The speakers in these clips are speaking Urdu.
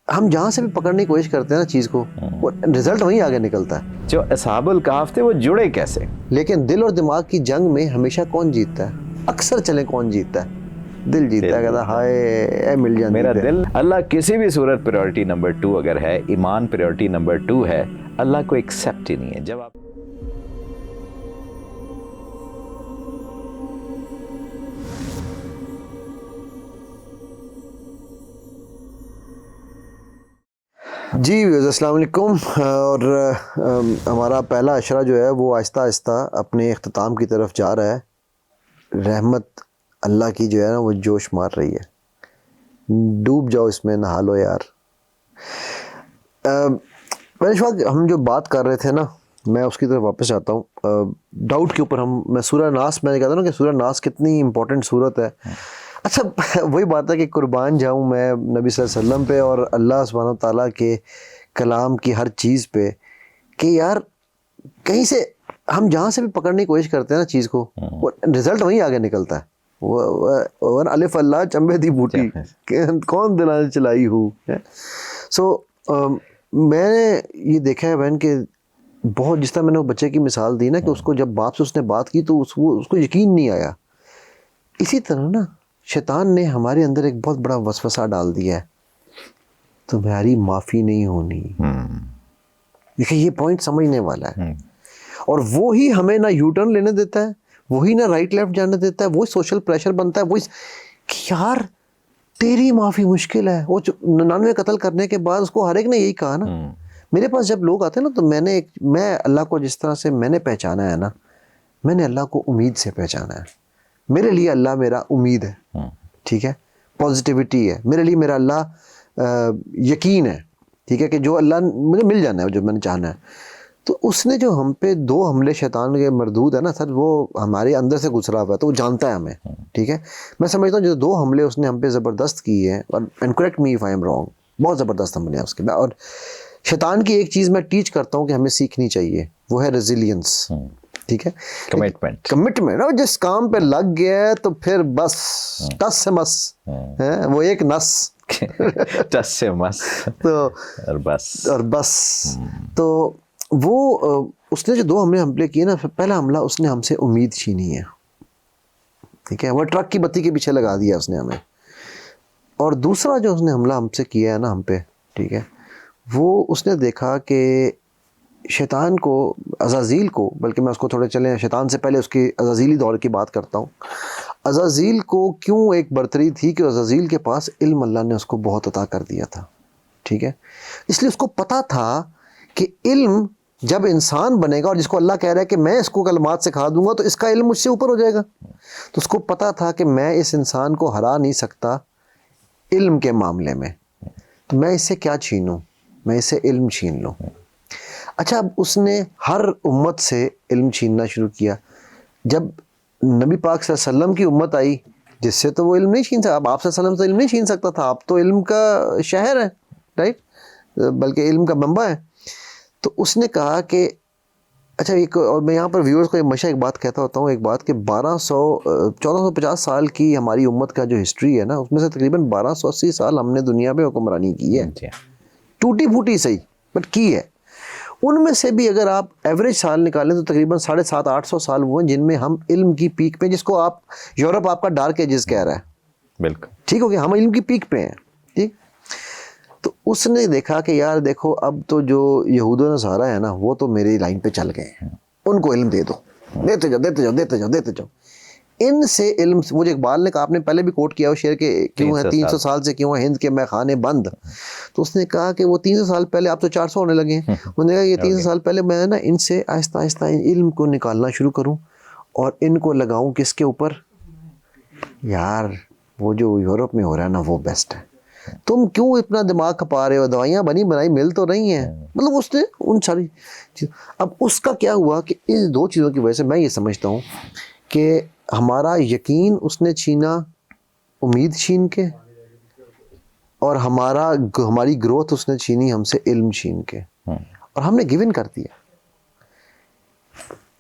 ہم جہاں سے بھی پکڑنے کی کوشش کرتے ہیں نا چیز کو، وہ رزلٹ وہیں آگے نکلتا ہے. جو اصحاب الکہف تھے وہ جڑے کیسے؟ لیکن دل اور دماغ کی جنگ میں ہمیشہ کون جیتتا ہے؟ اکثر چلیں کون جیتتا ہے؟ دل جیتتا ہے. کہتا ہے ہائے اے مل جاتی میرا دل. اللہ کسی بھی صورت پریورٹی نمبر 2 اگر ہے، ایمان پریورٹی نمبر 2 ہے، اللہ کو ایکسیپٹ ہی نہیں ہے. جب آپ جی السلام علیکم. اور ہمارا پہلا اشرہ جو ہے وہ آہستہ آہستہ اپنے اختتام کی طرف جا رہا ہے. رحمت اللہ کی جو ہے نا وہ جوش مار رہی ہے. ڈوب جاؤ اس میں، نہا لو یار. اس وقت ہم جو بات کر رہے تھے نا، میں اس کی طرف واپس آتا ہوں. ڈاؤٹ کے اوپر میں سورہ ناس، میں نے کہا تھا نا کہ سورہ ناس کتنی امپورٹنٹ صورت ہے. اچھا وہی بات ہے کہ قربان جاؤں میں نبی صلی اللہ علیہ وسلم پہ اور اللہ سبحانہ و تعالیٰ کے کلام کی ہر چیز پہ، کہ یار کہیں سے ہم جہاں سے بھی پکڑنے کی کوشش کرتے ہیں نا چیز کو، وہ رزلٹ وہیں آگے نکلتا ہے. وہ الف اللہ چمبے دی بوٹی کون دلانے چلائی ہوں. سو میں نے یہ دیکھا ہے بہن کہ بہت، جس طرح میں نے وہ بچے کی مثال دی نا کہ اس کو جب باپ سے اس نے بات کی تو اس کو یقین نہیں آیا. اسی طرح نا شیطان نے ہمارے اندر ایک بہت بڑا وسوسہ ڈال دیا ہے، تمہاری معافی نہیں ہونی. دیکھیں یہ پوائنٹ سمجھنے والا ہے. اور وہی ہمیں نہ یو ٹرن لینے دیتا ہے، وہی نہ رائٹ لیفٹ جانے دیتا ہے. وہی سوشل پریشر بنتا ہے، وہی کہ یار تیری معافی مشکل ہے. وہ 99 قتل کرنے کے بعد اس کو ہر ایک نے یہی کہا نا. میرے پاس جب لوگ آتے ہیں نا تو میں اللہ کو جس طرح سے میں نے پہچانا ہے نا، میں نے اللہ کو امید سے پہچانا ہے. میرے لیے اللہ میرا امید ہے، ٹھیک ہے، پازیٹیوٹی ہے. میرے لیے میرا اللہ یقین ہے، ٹھیک ہے، کہ جو اللہ مجھے مل جانا ہے جو میں نے چاہنا ہے. تو اس نے جو ہم پہ 2 حملے شیطان کے مردود ہے نا سر، وہ ہمارے اندر سے گزرا ہوا ہے، تو وہ جانتا ہے ہمیں، ٹھیک ہے. میں سمجھتا ہوں جو 2 حملے اس نے ہم پہ زبردست کیے ہیں، اور and correct me if I am wrong, بہت زبردست حملے ہیں اس کے. اور شیطان کی ایک چیز میں ٹیچ کرتا ہوں کہ ہمیں سیکھنی چاہیے، وہ ہے ریزیلینس، ٹھیک ہے، کمٹمنٹ. جس کام پہ لگ گیا ہے تو پھر بس ٹس سے مس ہے، وہ ایک نس ٹس سے مس تو اور بس. تو وہ اس نے جو 2 حملے کیے نا، پہلا حملہ اس نے ہم سے امید چھینی ہے، ٹھیک ہے، وہ ٹرک کی بتی کے پیچھے لگا دیا اس نے ہمیں. اور دوسرا جو اس نے حملہ ہم سے کیا ہے نا ہم پہ، ٹھیک ہے، وہ اس نے دیکھا کہ شیطان کو، عزازیل کو، بلکہ میں اس کو تھوڑے چلیں شیطان سے پہلے اس کی عزازیلی دور کی بات کرتا ہوں. عزازیل کو کیوں ایک برتری تھی کہ عزازیل کے پاس علم اللہ نے اس کو بہت عطا کر دیا تھا، ٹھیک ہے. اس لیے اس کو پتا تھا کہ علم جب انسان بنے گا، اور جس کو اللہ کہہ رہا ہے کہ میں اس کو کلمات سکھا دوں گا تو اس کا علم مجھ سے اوپر ہو جائے گا، تو اس کو پتا تھا کہ میں اس انسان کو ہرا نہیں سکتا علم کے معاملے میں، تو میں اس سے کیا چھینوں، میں اس سے علم چھین لوں. اچھا اب اس نے ہر امت سے علم چھیننا شروع کیا. جب نبی پاک صلی اللہ علیہ وسلم کی امت آئی، جس سے تو وہ علم نہیں چھین سکتا. اب آپ صلی اللہ علیہ وسلم سے علم نہیں چھین سکتا تھا، آپ تو علم کا شہر ہے، رائٹ، بلکہ علم کا منبع ہے. تو اس نے کہا کہ اچھا ایک، اور میں یہاں پر ویورز کو ہمیشہ ایک بات کہتا ہوتا ہوں، ایک بات کہ 1450 سال کی ہماری امت کا جو ہسٹری ہے نا، اس میں سے تقریباً 1280 سال ہم نے دنیا پہ حکمرانی کی ہے، ٹوٹی پھوٹی صحیح بٹ کی ہے. ان میں سے بھی اگر آپ ایوریج سال نکالیں تو تقریباً 750-800 سال وہ ہیں جن میں ہم علم کی پیک پہ، جس کو آپ یورپ آپ کا ڈارک ایجز کہہ رہا ہے، بالکل ٹھیک ہو گیا، ہم علم کی پیک پہ ہیں، ٹھیک. تو اس نے دیکھا کہ یار دیکھو اب تو جو یہود و نصارہ ہے نا وہ تو میری لائن پہ چل گئے ہیں، ان کو علم دے دو، دیتے جاؤ دیتے جاؤ دیتے جاؤ دیتے جاؤ. ان سے علم، مجھے اقبال نے کہا، آپ نے پہلے بھی کوٹ کیا وہ شعر کہ کیوں ہے 300 سال سے کیوں ہے ہند کے میں خانے بند. تو اس نے کہا کہ وہ 300 سال پہلے، آپ تو 400 ہونے لگے ہیں، انہوں نے کہا یہ 300 سال پہلے میں نا ان سے آہستہ آہستہ علم کو نکالنا شروع کروں اور ان کو لگاؤں کس کے اوپر. یار وہ جو یورپ میں ہو رہا ہے نا وہ بیسٹ ہے. تم کیوں اتنا دماغ کھپا رہے ہو، دوائیاں بنی بنائی مل تو رہی ہیں. مطلب اس نے ان ساری چیز. اب اس کا کیا ہوا کہ ان 2 چیزوں کی وجہ سے میں یہ سمجھتا ہوں کہ ہمارا یقین اس نے چھینا امید چھین کے، اور ہماری گروتھ اس نے چھینی ہم سے علم چھین کے، اور ہم نے گیو ان کر دیا.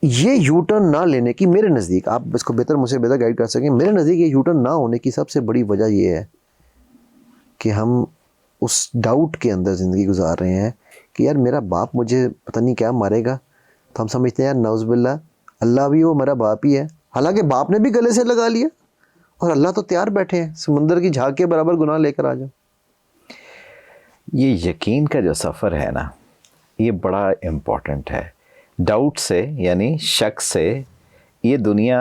یہ یو ٹرن نہ لینے کی، میرے نزدیک، آپ اس کو بہتر مجھ سے بہتر گائیڈ کر سکیں، میرے نزدیک یہ یو ٹرن نہ ہونے کی سب سے بڑی وجہ یہ ہے کہ ہم اس ڈاؤٹ کے اندر زندگی گزار رہے ہیں کہ یار میرا باپ مجھے پتہ نہیں کیا مارے گا، تو ہم سمجھتے ہیں یار نعوذ باللہ اللہ بھی وہ میرا باپ ہی ہے، حالانکہ باپ نے بھی گلے سے لگا لیا اور اللہ تو تیار بیٹھے ہیں سمندر کی جھاگ کے برابر گناہ لے کر آ جاؤ. یہ یقین کا جو سفر ہے نا یہ بڑا امپورٹنٹ ہے. ڈاؤٹ سے یعنی شک سے یہ دنیا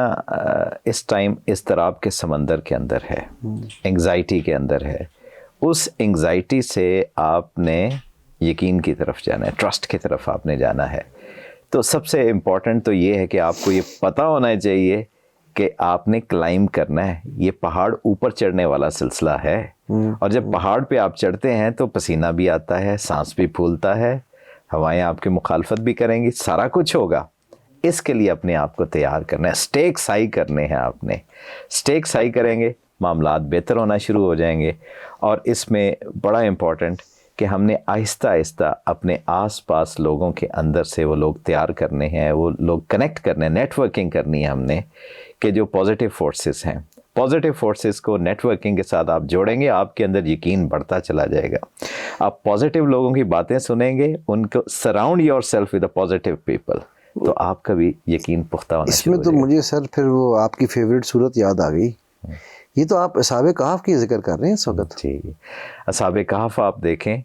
اس ٹائم اضطراب کے سمندر کے اندر ہے، انگزائٹی کے اندر ہے. اس انگزائٹی سے آپ نے یقین کی طرف جانا ہے، ٹرسٹ کی طرف آپ نے جانا ہے. تو سب سے امپورٹنٹ تو یہ ہے کہ آپ کو یہ پتہ ہونا چاہیے کہ آپ نے کلائم کرنا ہے. یہ پہاڑ اوپر چڑھنے والا سلسلہ ہے، اور جب پہاڑ پہ آپ چڑھتے ہیں تو پسینہ بھی آتا ہے، سانس بھی پھولتا ہے، ہوائیں آپ کی مخالفت بھی کریں گی، سارا کچھ ہوگا. اس کے لیے اپنے آپ کو تیار کرنا ہے، سٹیکس ہائی کرنے ہیں. آپ نے سٹیکس ہائی کریں گے معاملات بہتر ہونا شروع ہو جائیں گے. اور اس میں بڑا امپورٹنٹ کہ ہم نے آہستہ آہستہ اپنے آس پاس لوگوں کے اندر سے وہ لوگ تیار کرنے ہیں، وہ لوگ کنیکٹ کرنے ہیں، نیٹ ورکنگ کرنی ہے ہم نے، کہ جو پازیٹیو فورسز ہیں، پازیٹیو فورسز کو نیٹ ورکنگ کے ساتھ آپ جوڑیں گے، آپ کے اندر یقین بڑھتا چلا جائے گا. آپ پازیٹیو لوگوں کی باتیں سنیں گے، ان کو surround your self with a positive people, تو آپ کا بھی یقین پختہ ہونا اس میں تو مجھے سر پھر وہ آپ کی فیوریٹ صورت یاد آ گئی. یہ تو آپ اصحاب کہف کی ذکر کر رہے ہیں اس وقت. جی، اصحاب کہف آپ دیکھیں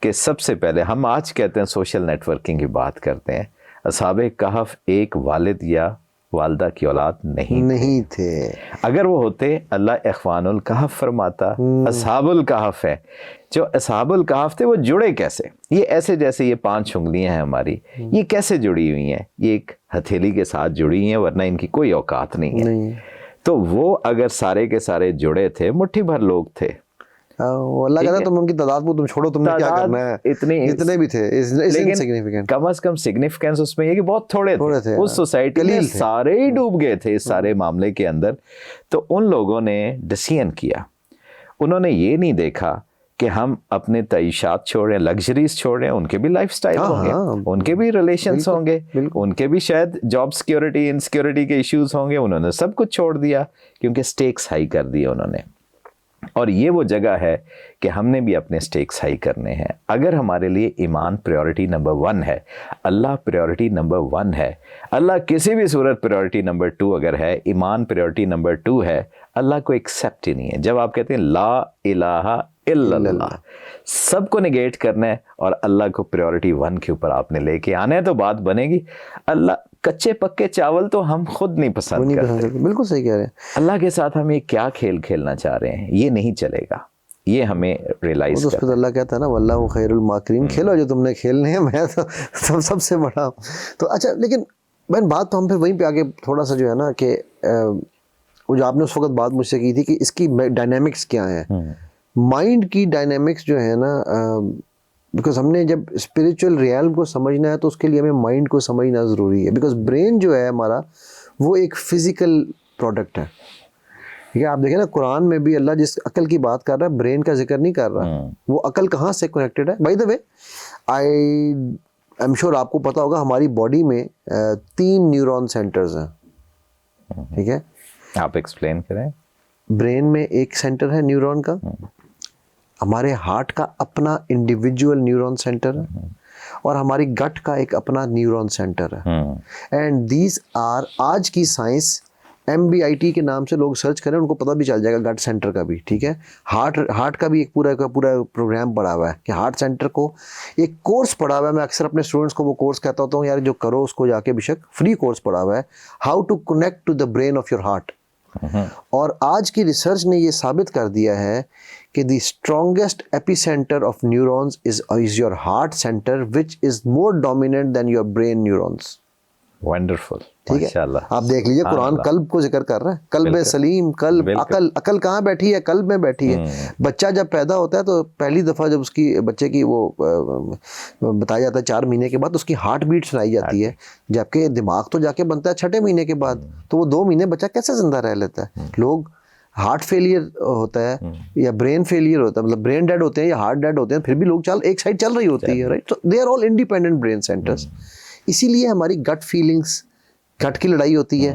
کہ سب سے پہلے ہم آج کہتے ہیں سوشل نیٹ ورکنگ کی بات کرتے ہیں. اصحاب کہف ایک والد یا والدہ کی اولاد نہیں تھے. اگر وہ ہوتے اللہ اخوان الکہف فرماتا. اصحاب الکہف ہے. جو اصحاب الکہف تھے وہ جڑے کیسے؟ یہ ایسے جیسے یہ 5 انگلیاں ہیں ہماری، یہ کیسے جڑی ہوئی ہیں؟ یہ ایک ہتھیلی کے ساتھ جڑی ہوئی ہیں، ورنہ ان کی کوئی اوقات نہیں ہے. تو وہ اگر سارے کے سارے جڑے تھے، مٹھی بھر لوگ تھے. اللہ کہتا ہے تم ان کی تعداد کو تم چھوڑو، تم نے کیا کرنا ہے. اتنے بھی تھے، لیکن کم از کم سگنیفیکنس اس میں یہ کہ بہت تھوڑے تھے. اس سوسائٹی میں سارے ہی ڈوب گئے تھے اس سارے معاملے کے اندر. تو ان لوگوں نے ڈسیزن کیا، انہوں نے یہ نہیں دیکھا کہ ہم اپنے تعیشات چھوڑ رہے ہیں، لگژریز چھوڑ رہے ہیں. ان کے بھی لائف سٹائل ہوں گے، ان کے بھی ریلیشنز ہوں گے، ان کے بھی شاید جاب سیکیورٹی انسیکیورٹی کے ایشوز ہوں گے. انہوں نے سب کچھ چھوڑ دیا کیونکہ سٹیکس ہائی کر دیے انہوں نے. اور یہ وہ جگہ ہے کہ ہم نے بھی اپنے سٹیکس ہائی کرنے ہیں. اگر ہمارے لیے ایمان پریورٹی نمبر 1 ہے، اللہ پریورٹی نمبر 1 ہے، اللہ کسی بھی صورت پریورٹی نمبر 2 اگر ہے، ایمان پریورٹی نمبر 2 ہے، اللہ کو ایکسیپٹ ہی نہیں ہے. جب آپ کہتے ہیں لا الہ الا اللہ، سب کو نگیٹ کرنا ہے اور اللہ کو پریورٹی 1 کے اوپر آپ نے لے کے آنا ہے تو بات بنے گی. اللہ کچے پکے چاول تو ہم خود نہیں پسند کرتے. بالکل صحیح کہہ رہے ہیں. اللہ کے ساتھ ہم یہ کیا کھیل کھیلنا چاہ رہے ہیں، یہ نہیں چلے گا. یہ ہمیں ریلائز کرنا. اس پہ اللہ کہتا ہے نا واللہ خیر الماکرین، کھیلو جو تم نے کھیلنے ہیں، میں تو سب سے بڑا. تو اچھا، لیکن بہن بات تو ہم پھر وہیں پہ آگے تھوڑا سا جو ہے نا کہ وہ جو آپ نے اس وقت بات مجھ سے کی تھی کہ اس کی ڈائنامکس کیا ہیں، مائنڈ کی ڈائنامکس جو ہے نا. بیکاز ہم نے جب اسپریچول ریئلم کو سمجھنا ہے تو اس کے لیے ہمیں مائنڈ کو سمجھنا ضروری ہے. بیکاز برین جو ہے ہمارا وہ ایک فزیکل پروڈکٹ ہے. ٹھیک ہے، آپ دیکھیں نا قرآن میں بھی اللہ جس عقل کی بات کر رہا ہے برین کا ذکر نہیں کر رہا. وہ عقل کہاں سے کنیکٹڈ ہے؟ By the way I am sure آپ کو پتا ہوگا ہماری باڈی میں 3 نیورون سینٹرز ہیں. ٹھیک ہے، آپ ایکسپلین کریں. برین میں ایک سینٹر ہے نیورون کا، ہمارے ہارٹ کا اپنا انڈیویجول نیورون سینٹر ہے، اور ہماری گٹ کا ایک اپنا نیورون سینٹر ہے. اینڈ دیز آر، آج کی سائنس MBIT کے نام سے لوگ سرچ کریں ان کو پتہ بھی چل جائے گا گٹ سینٹر کا بھی. ٹھیک ہے، ہارٹ کا بھی ایک پورا پروگرام پڑھا ہوا ہے کہ ہارٹ سینٹر کو ایک کورس پڑھا ہوا ہے. میں اکثر اپنے اسٹوڈنٹس کو وہ کورس کہتا ہوتا ہوں یار جو کرو اس کو جا کے، بے شک فری کورس پڑھا ہوا ہے، how to connect to the brain of your heart. اور آج کی ریسرچ نے یہ ثابت کر دیا ہے کہ the strongest epicentre of neurons is your heart centre which is more dominant than your brain neurons. Wonderful. ٹھیک ہے، آپ دیکھ لیجئے قرآن قلب کو ذکر کر رہا ہے. قلب سلیم، قلب، عقل کہاں بیٹھی ہے؟ قلب میں بیٹھی ہے. بچہ جب پیدا ہوتا ہے تو پہلی دفعہ جب اس کی بچے کی وہ بتایا جاتا ہے 4 مہینے کے بعد اس کی ہارٹ بیٹ سنائی جاتی ہے، جبکہ دماغ تو جا کے بنتا ہے 6 مہینے کے بعد. تو وہ 2 مہینے بچہ کیسے زندہ رہ لیتا ہے؟ لوگ ہارٹ فیلئر ہوتا ہے یا برین فیلئر ہوتا ہے، مطلب برین ڈیڈ ہوتے ہیں یا ہارٹ ڈیڈ ہوتے ہیں، پھر بھی لوگ ایک سائڈ چل رہی ہوتی ہے، right. They are all independent brain centres. اسی لیے ہماری گٹ فیلنگس، گٹ کی لڑائی ہوتی ہے.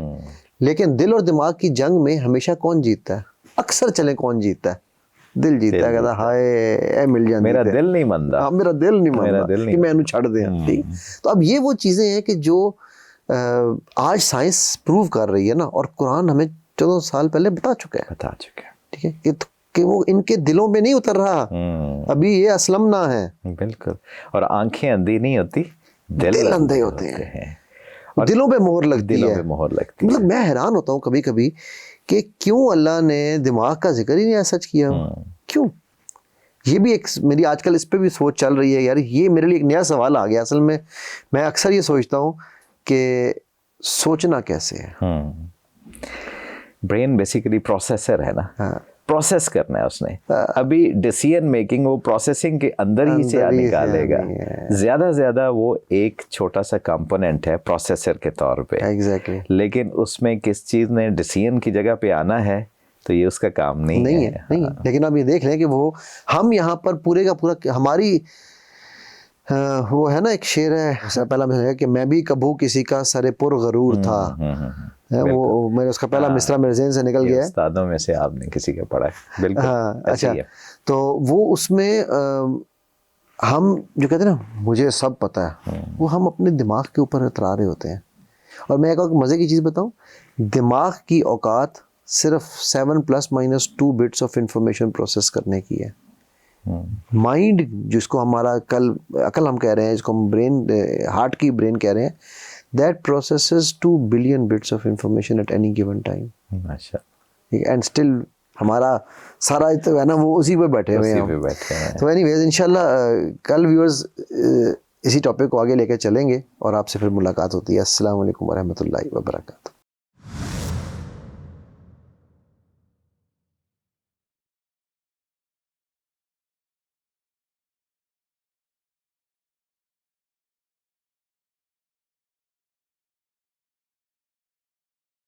لیکن دل اور دماغ کی جنگ میں ہمیشہ کون جیتتا ہے؟ اکثر چلیں کون جیتتا ہے؟ دل جیتا ہے, کہتا ہائے اے مل جاندی میرا تے. دل نہیں مندا, ہاں میرا دل نہیں میرا مانتا دل نہیں کہ میں انہوں چھڑ دیں. ٹھیک, تو اب یہ وہ چیزیں ہیں کہ جو آج سائنس پروو کر رہی ہے نا, اور قرآن ہمیں 14 سال پہلے بتا چکا ہے. بتا چکے ہیں. ٹھیک ہے, کہ وہ ان کے دلوں میں نہیں اتر رہا, ابھی یہ اسلم نہ ہے. بالکل, اور آنکھیں اندھی نہیں ہوتی, دل اندھے ہوتے ہیں, دلوں پہ مہر لگتی دلوں ہے. پہ مہر لگتی مطلب میں حیران ہوتا ہوں کبھی کبھی کہ کیوں اللہ نے دماغ کا ذکر ہی نہیں سچ کیا, کیوں. یہ بھی ایک میری آج کل اس پہ بھی سوچ چل رہی ہے یار, یہ میرے لیے ایک نیا سوال آ گیا. اصل میں اکثر یہ سوچتا ہوں کہ سوچنا کیسے ہے. برین بیسیکلی پروسیسر ہے نا, ہاں, پروسیس کرنا ہے اس نے. ابھی ڈیسیژن میکنگ وہ پروسیسنگ کے اندر ہی سے نکالے گا. زیادہ سے زیادہ وہ ایک چھوٹا سا کمپوننٹ ہے پروسیسر کے طور پہ, ایگزیکٹلی, لیکن اس میں کس چیز نے ڈیسیژن کی جگہ پہ آنا ہے تو یہ اس کا کام نہیں ہے. نہیں. لیکن اب یہ دیکھ لیں کہ وہ ہم یہاں پر پورے کا پورا ہماری وہ ہے نا, ایک شعر ہے پہلا میں کہ میں بھی کبھو کسی کا سر پر غرور تھا, وہ میرے اس کا پہلا مصرع میرے ذہن سے نکل گیا ہے. استادوں میں سے آپ نے کسی کا پڑھا ہے. بالکل. ہاں اچھا, تو وہ اس میں ہم جو کہتے ہیں نا مجھے سب پتہ ہے, وہ ہم اپنے دماغ کے اوپر اترا رہے ہوتے ہیں. اور میں ایک مزے کی چیز بتاؤں, دماغ کی اوقات صرف 7+-2 بٹس آف انفارمیشن پروسیس کرنے کی ہے. مائنڈ جس کو ہمارا عقل ہم کہہ رہے ہیں, جس کو ہم برین, ہارٹ کی برین کہہ رہے ہیں, that processes 2 billion bits of information at any given time. ماشاء, and still ہمارا سارا تو ہے نا وہ اسی پہ بیٹھے ہوئے ہیں. تو اینی ویز انشاءاللہ کل ویورز اسی ٹاپک کو آگے لے کے چلیں گے, اور آپ سے پھر ملاقات ہوتی ہے. السلام علیکم ورحمۃ اللہ وبرکاتہ.